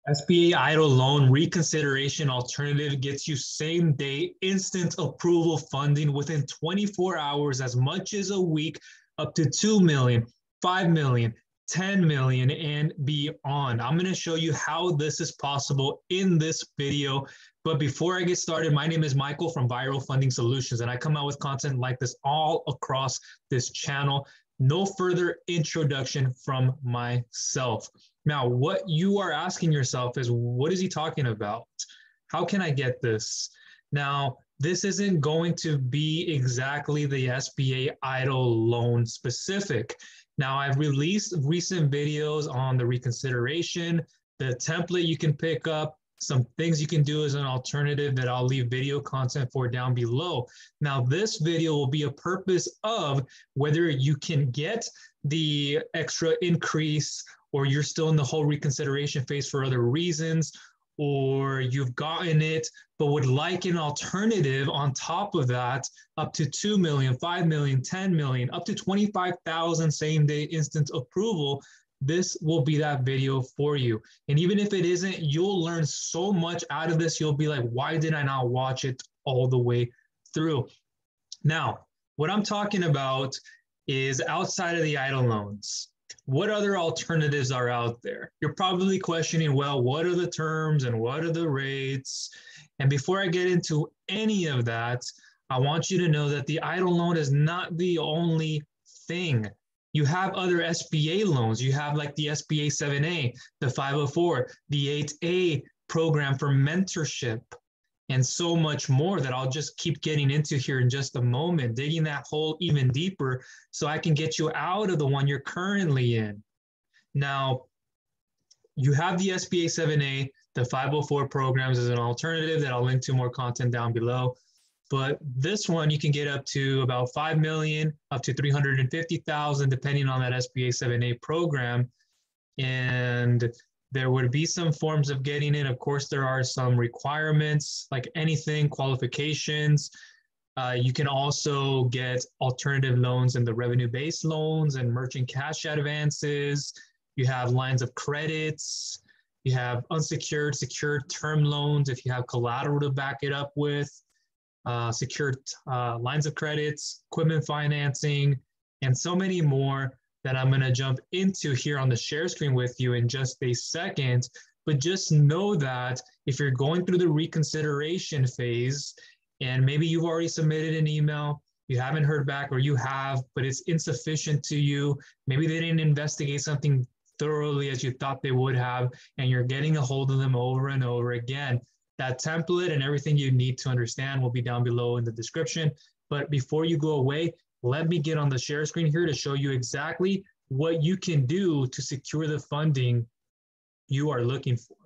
SBA Eidl Loan Reconsideration Alternative gets you same-day instant approval funding within 24 hours, as much as a week, up to 2 million, 5 million, 10 million, and beyond. I'm going to show you how this is possible in this video. But before I get started, my name is Michael from Viral Funding Solutions, and I come out with content like this all across this channel. No further introduction from myself. Now, what you are asking yourself is, what is he talking about? How can I get this? Now, this isn't going to be exactly the SBA Eidl loan specific. Now, I've released recent videos on the reconsideration, the template you can pick up, some things you can do as an alternative that I'll leave video content for down below. Now, this video will be a purpose of whether you can get the extra increase, or you're still in the whole reconsideration phase for other reasons, or you've gotten it but would like an alternative on top of that, up to 2 million, 5 million, 10 million, up to 25,000 same-day instant approval. This will be that video for you. And even if it isn't, you'll learn so much out of this. You'll be like, why did I not watch it all the way through? Now, what I'm talking about is outside of the Eidl loans. What other alternatives are out there? You're probably questioning, well, what are the terms and what are the rates? And before I get into any of that, I want you to know that the Eidl loan is not the only thing. You have other SBA loans. You have like the SBA 7A, the 504, the 8A program for mentorship, and so much more that I'll just keep getting into here in just a moment, digging that hole even deeper so I can get you out of the one you're currently in. Now, you have the SBA 7A, the 504 programs as an alternative that I'll link to more content down below. But this one, you can get up to about 5 million, up to 350,000, depending on that SBA 7A program. And there would be some forms of getting in. Of course, there are some requirements, like anything, qualifications. You can also get alternative loans in the revenue-based loans and merchant cash advances. You have lines of credits. You have unsecured, secured term loans if you have collateral to back it up with. Secured lines of credits, equipment financing, and so many more that I'm going to jump into here on the share screen with you in just a second. But just know that if you're going through the reconsideration phase, and maybe you've already submitted an email, you haven't heard back, or you have, but it's insufficient to you, maybe they didn't investigate something thoroughly as you thought they would have, and you're getting a hold of them over and over again, that template and everything you need to understand will be down below in the description. But before you go away, let me get on the share screen here to show you exactly what you can do to secure the funding you are looking for.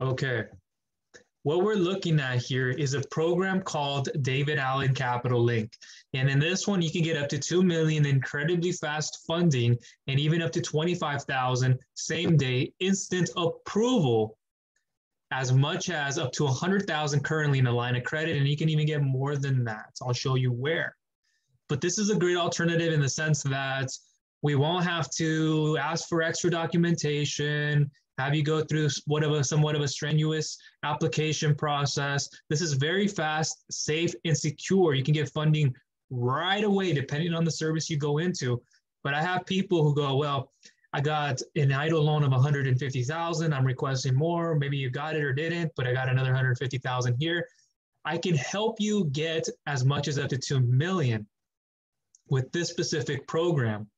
Okay. What we're looking at here is a program called David Allen Capital Link. And in this one, you can get up to 2 million incredibly fast funding and even up to 25,000 same day instant approval, as much as up to 100,000 currently in a line of credit. And you can even get more than that. So I'll show you where. But this is a great alternative in the sense that we won't have to ask for extra documentation, have you go through somewhat of a strenuous application process. This is very fast, safe, and secure. You can get funding right away depending on the service you go into. But I have people who go, well, I got an Eidl loan of 150,000. I'm requesting more. Maybe you got it or didn't, but I got another 150,000 here. I can help you get as much as up to 2 million with this specific program.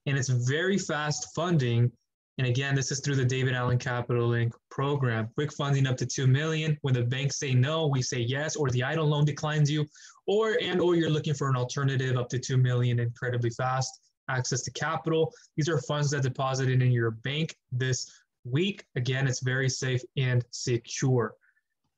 And it's very fast funding. And again, this is through the David Allen Capital Link program. Quick funding up to 2 million. When the banks say no, we say yes, or the Eidl loan declines you, or you're looking for an alternative up to 2 million incredibly fast access to capital. These are funds that deposited in your bank this week. Again, it's very safe and secure.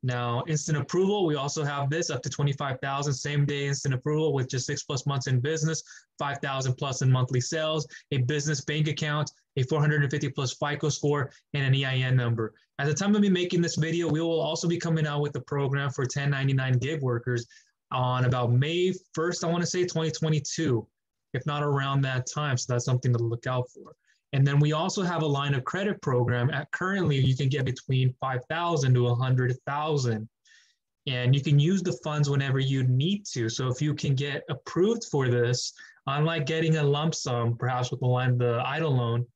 Now, instant approval, we also have this up to 25,000 same day instant approval with just 6+ months in business, 5,000 plus in monthly sales, a business bank account, a 450+ FICO score, and an EIN number. At the time of me making this video, we will also be coming out with a program for 1099 gig workers. on about May 1st, I want to say 2022, if not around that time. So that's something to look out for. And then we also have a line of credit program. Currently, you can get between $5,000 to $100,000. And you can use the funds whenever you need to. So if you can get approved for this, unlike getting a lump sum, perhaps with the EIDL loan,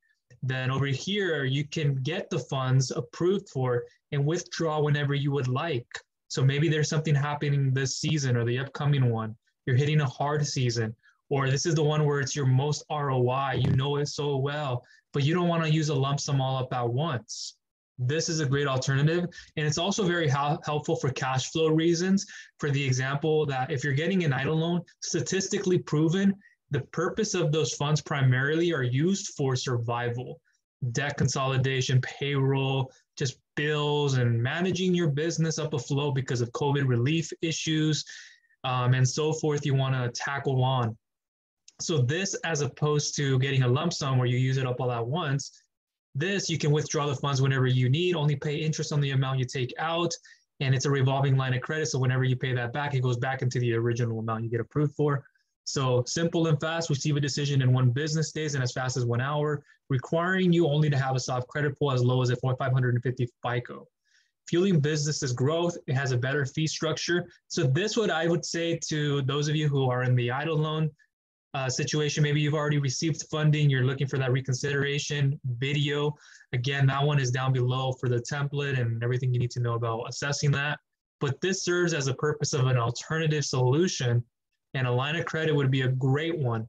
then over here, you can get the funds approved for and withdraw whenever you would like. So maybe there's something happening this season or the upcoming one. You're hitting a hard season, or this is the one where it's your most ROI. You know it so well, but you don't want to use a lump sum all up at once. This is a great alternative. And it's also very helpful for cash flow reasons. For the example that if you're getting an EIDL loan, statistically proven, the purpose of those funds primarily are used for survival, debt consolidation, payroll, just bills, and managing your business up afloat because of COVID relief issues and so forth you want to tackle on. So this, as opposed to getting a lump sum where you use it up all at once, this, you can withdraw the funds whenever you need, only pay interest on the amount you take out, and it's a revolving line of credit. So whenever you pay that back, it goes back into the original amount you get approved for. So simple and fast, receive a decision in 1 business days and as fast as 1 hour, requiring you only to have a soft credit pull as low as a 550 FICO. Fueling businesses growth, it has a better fee structure. So this, what I would say to those of you who are in the EIDL loan situation, maybe you've already received funding, you're looking for that reconsideration video. Again, that one is down below for the template and everything you need to know about assessing that. But this serves as a purpose of an alternative solution, and a line of credit would be a great one,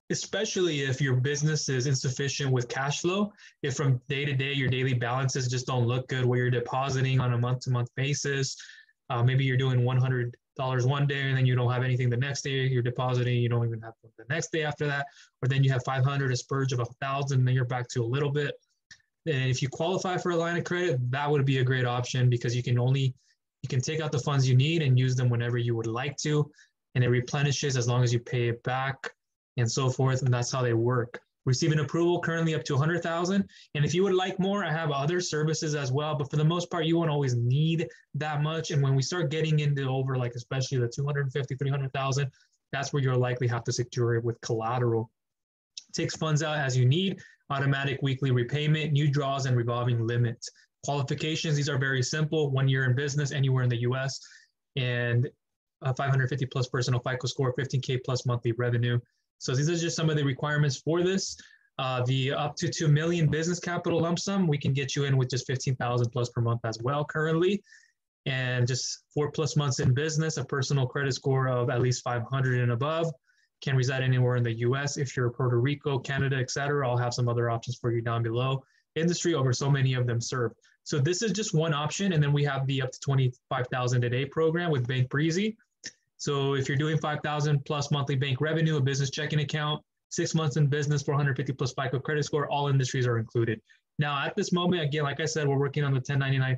especially if your business is insufficient with cash flow. If from day to day, your daily balances just don't look good, where you're depositing on a month-to-month basis. Maybe you're doing $100 one day and then you don't have anything the next day. You're depositing, you don't even have the next day after that. Or then you have 500, a spurge of 1,000, and then you're back to a little bit. And if you qualify for a line of credit, that would be a great option because you can take out the funds you need and use them whenever you would like to. And it replenishes as long as you pay it back and so forth. And that's how they work. Receiving approval currently up to 100,000. And if you would like more, I have other services as well. But for the most part, you won't always need that much. And when we start getting into over, like especially the 250, 300,000, that's where you'll likely have to secure it with collateral. Takes funds out as you need, automatic weekly repayment, new draws, and revolving limits. Qualifications, these are very simple. 1 year in business, anywhere in the US, and 550 plus personal FICO score, 15K plus monthly revenue. So these are just some of the requirements for this. The up to 2 million business capital lump sum, we can get you in with just 15,000 plus per month as well currently. And just 4+ months in business, a personal credit score of at least 500 and above, can reside anywhere in the US. If you're Puerto Rico, Canada, etc., I'll have some other options for you down below. Industry over so many of them served. So this is just one option. And then we have the up to 25,000 a day program with Bank Breezy. So if you're doing 5,000 plus monthly bank revenue, a business checking account, 6 months in business, 450 plus FICO credit score, all industries are included. Now at this moment, again, like I said, we're working on the 1099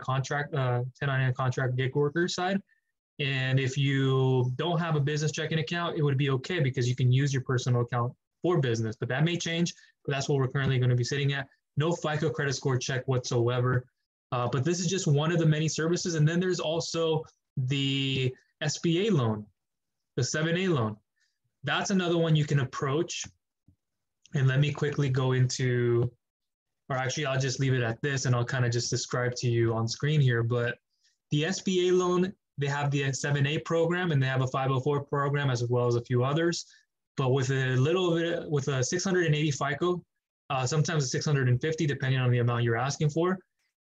contract gig worker side. And if you don't have a business checking account, it would be okay because you can use your personal account for business, but that may change, but that's what we're currently going to be sitting at. No FICO credit score check whatsoever. But this is just one of the many services. And then there's also the SBA loan, the 7A loan. That's another one you can approach. And let me quickly go into, or actually I'll just leave it at this and I'll kind of just describe to you on screen here. But the SBA loan, they have the 7A program and they have a 504 program as well as a few others. But with a little bit, with a 680 FICO, sometimes a 650 depending on the amount you're asking for.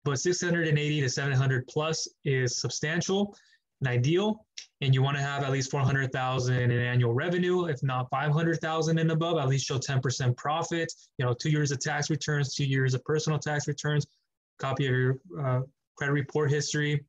But 680 to 700 plus is substantial and ideal. And you want to have at least 400,000 in annual revenue, if not 500,000 and above, at least show 10% profit, 2 years of tax returns, 2 years of personal tax returns, copy of your credit report history,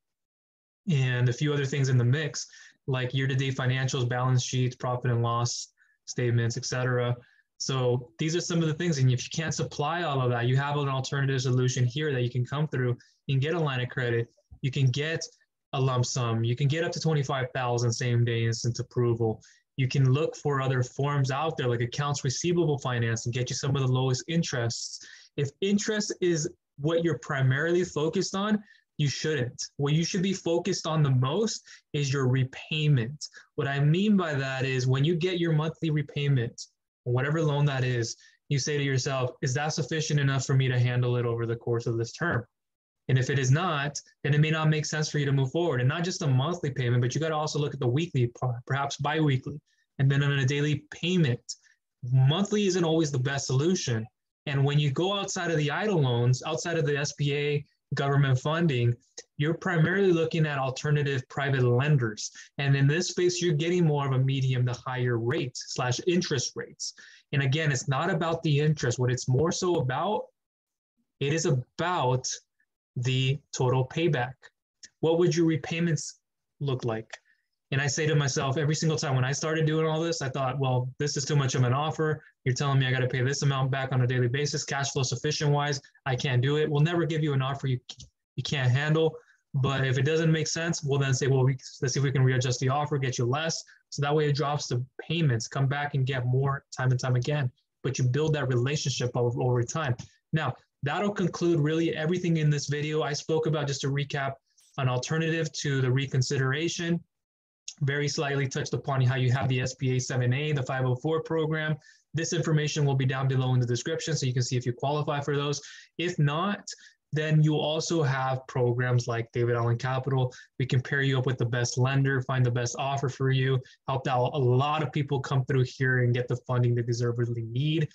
and a few other things in the mix, like year-to-date financials, balance sheets, profit and loss statements, etc. So these are some of the things. And if you can't supply all of that, you have an alternative solution here that you can come through and get a line of credit. You can get a lump sum. You can get up to 25,000 same day instant approval. You can look for other forms out there like accounts receivable finance and get you some of the lowest interests. If interest is what you're primarily focused on, You shouldn't. What you should be focused on the most is your repayment. What I mean by that is when you get your monthly repayment, whatever loan that is, you say to yourself, is that sufficient enough for me to handle it over the course of this term? And if it is not, then it may not make sense for you to move forward. And not just a monthly payment, but you got to also look at the weekly, perhaps biweekly, and then on a daily payment. Monthly isn't always the best solution. And when you go outside of the EIDL loans, outside of the SBA government funding, you're primarily looking at alternative private lenders. And in this space, you're getting more of a medium to higher rates / interest rates. And again, it's not about the interest. What it's more so about, it is about the total payback. What would your repayments look like? And I say to myself every single time when I started doing all this, I thought, well, this is too much of an offer. You're telling me I got to pay this amount back on a daily basis, cash flow sufficient wise. I can't do it. We'll never give you an offer you can't handle. But if it doesn't make sense, we'll then say, well, let's see if we can readjust the offer, get you less. So that way it drops the payments, come back and get more time and time again. But you build that relationship over time. Now, that'll conclude really everything in this video. I spoke about, just to recap, an alternative to the reconsideration. Very slightly touched upon how you have the SBA 7A, the 504 program. This information will be down below in the description so you can see if you qualify for those. If not, then you also have programs like David Allen Capital. We can pair you up with the best lender, find the best offer for you, helped out a lot of people come through here and get the funding they deservedly need.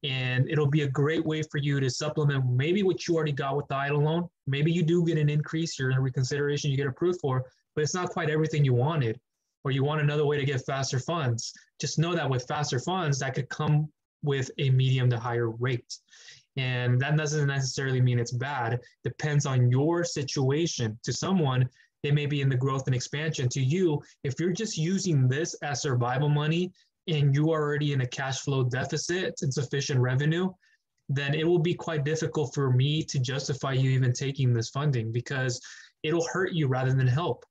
And it'll be a great way for you to supplement maybe what you already got with the EIDL loan. Maybe you do get an increase, you're in reconsideration, you get approved for, but it's not quite everything you wanted, or you want another way to get faster funds. Just know that with faster funds, that could come with a medium to higher rate. And that doesn't necessarily mean it's bad. Depends on your situation. To someone, they may be in the growth and expansion. To you, if you're just using this as survival money and you are already in a cash flow deficit and sufficient revenue, then it will be quite difficult for me to justify you even taking this funding, because it'll hurt you rather than help.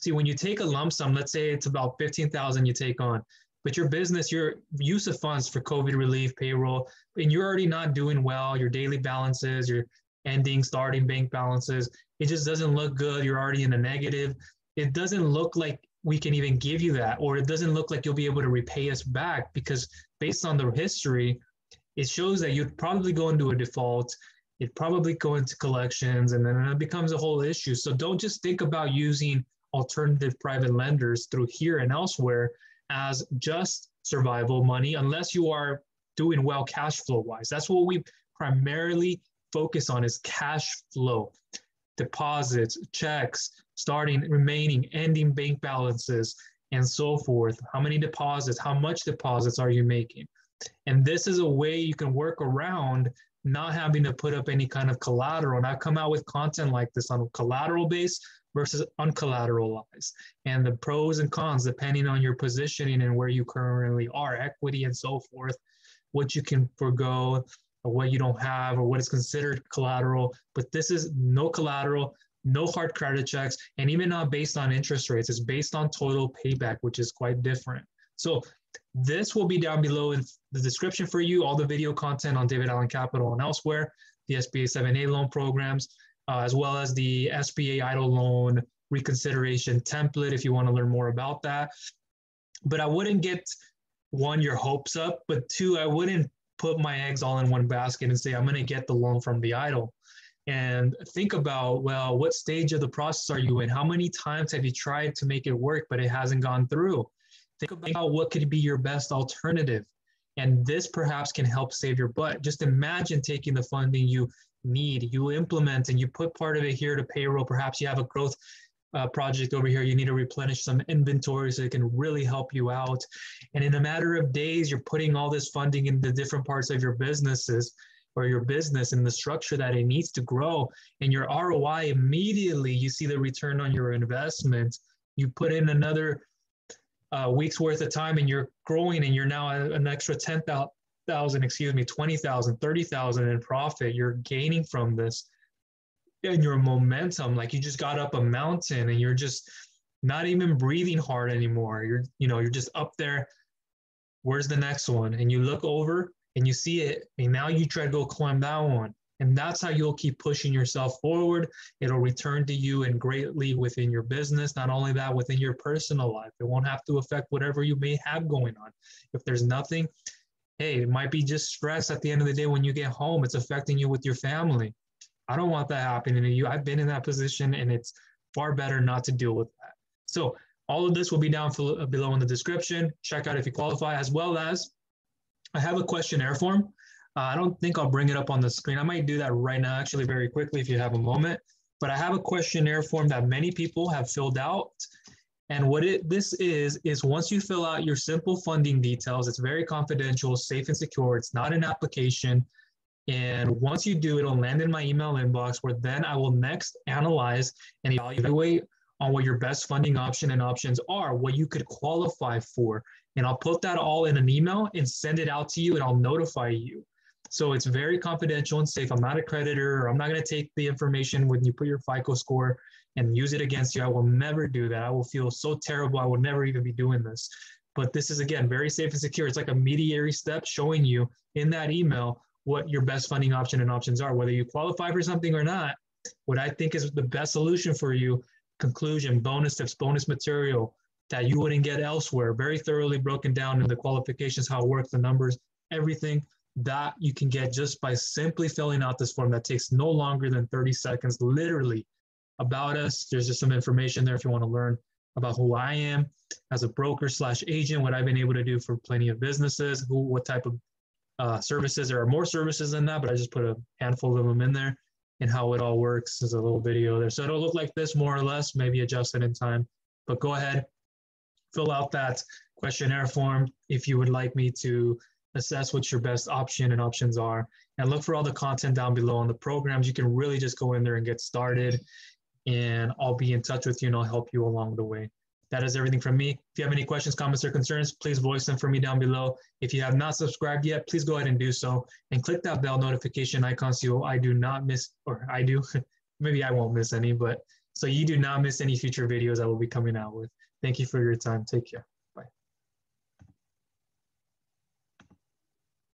See, when you take a lump sum, let's say it's about $15,000 you take on, but your business, your use of funds for COVID relief, payroll, and you're already not doing well, your daily balances, your ending, starting bank balances, it just doesn't look good. You're already in a negative. It doesn't look like we can even give you that, or it doesn't look like you'll be able to repay us back, because based on the history, it shows that you'd probably go into a default. It'd probably go into collections, and then it becomes a whole issue. So don't just think about using alternative private lenders through here and elsewhere as just survival money, unless you are doing well cash flow wise. That's what we primarily focus on, is cash flow, deposits, checks, starting, remaining, ending bank balances, and so forth. How many deposits, how much deposits are you making? And this is a way you can work around not having to put up any kind of collateral. And I've come out with content like this on collateral base versus uncollateralized, and the pros and cons depending on your positioning and where you currently are, equity and so forth, what you can forego or what you don't have, or what is considered collateral. But this is no collateral, no hard credit checks, and even not based on interest rates. It's based on total payback, which is quite different. So this will be down below in the description for you, all the video content on David Allen Capital and elsewhere, the SBA 7A loan programs, as well as the SBA Eidl Loan Reconsideration template if you want to learn more about that. But I wouldn't get, one, your hopes up, but two, I wouldn't put my eggs all in one basket and say, I'm going to get the loan from the EIDL. And think about, well, what stage of the process are you in? How many times have you tried to make it work, but it hasn't gone through? Think about what could be your best alternative. And this perhaps can help save your butt. Just imagine taking the funding you need, you implement, and you put part of it here to payroll. Perhaps you have a growth project over here. You need to replenish some inventory so it can really help you out. And in a matter of days, you're putting all this funding into different parts of your businesses or your business and the structure that it needs to grow. And your ROI, immediately you see the return on your investment. You put in another week's worth of time and you're growing, and you're now an extra 10,000, 20,000, 30,000 in profit. You're gaining from this, and your momentum, like you just got up a mountain and you're just not even breathing hard anymore. You're just up there. Where's the next one? And you look over and you see it, and now you try to go climb that one. And that's how you'll keep pushing yourself forward. It'll return to you and greatly within your business. Not only that, within your personal life. It won't have to affect whatever you may have going on. If there's nothing, hey, it might be just stress at the end of the day when you get home. It's affecting you with your family. I don't want that happening to you. I've been in that position, and it's far better not to deal with that. So all of this will be down below in the description. Check out if you qualify, as well as I have a questionnaire form. I don't think I'll bring it up on the screen. I might do that right now, actually, very quickly if you have a moment. But I have a questionnaire form that many people have filled out. And what this is once you fill out your simple funding details, it's very confidential, safe and secure. It's not an application. And once you do, it'll land in my email inbox, where then I will next analyze and evaluate on what your best funding option and options are, what you could qualify for. And I'll put that all in an email and send it out to you, and I'll notify you. So it's very confidential and safe. I'm not a creditor, or I'm not going to take the information when you put your FICO score and use it against you. I will never do that. I will feel so terrible. I will never even be doing this. But this is, again, very safe and secure. It's like a mediary step showing you in that email what your best funding option and options are, whether you qualify for something or not. What I think is the best solution for you, conclusion, bonus tips, bonus material that you wouldn't get elsewhere, very thoroughly broken down in the qualifications, how it works, the numbers, everything that you can get just by simply filling out this form that takes no longer than 30 seconds, literally. About us, there's just some information there if you want to learn about who I am as a broker / agent, what I've been able to do for plenty of businesses, what type of services. There are more services than that, but I just put a handful of them in there, and how it all works. There's a little video there. So it'll look like this more or less, maybe adjusted in time. But go ahead, fill out that questionnaire form if you would like me to assess what your best option and options are, and look for all the content down below on the programs. You can really just go in there and get started, and I'll be in touch with you and I'll help you along the way. That is everything from me. If you have any questions, comments, or concerns, please voice them for me down below. If you have not subscribed yet, please go ahead and do so, and click that bell notification icon so I do not miss, or I do, maybe I won't miss any, but so you do not miss any future videos I will be coming out with. Thank you for your time. Take care.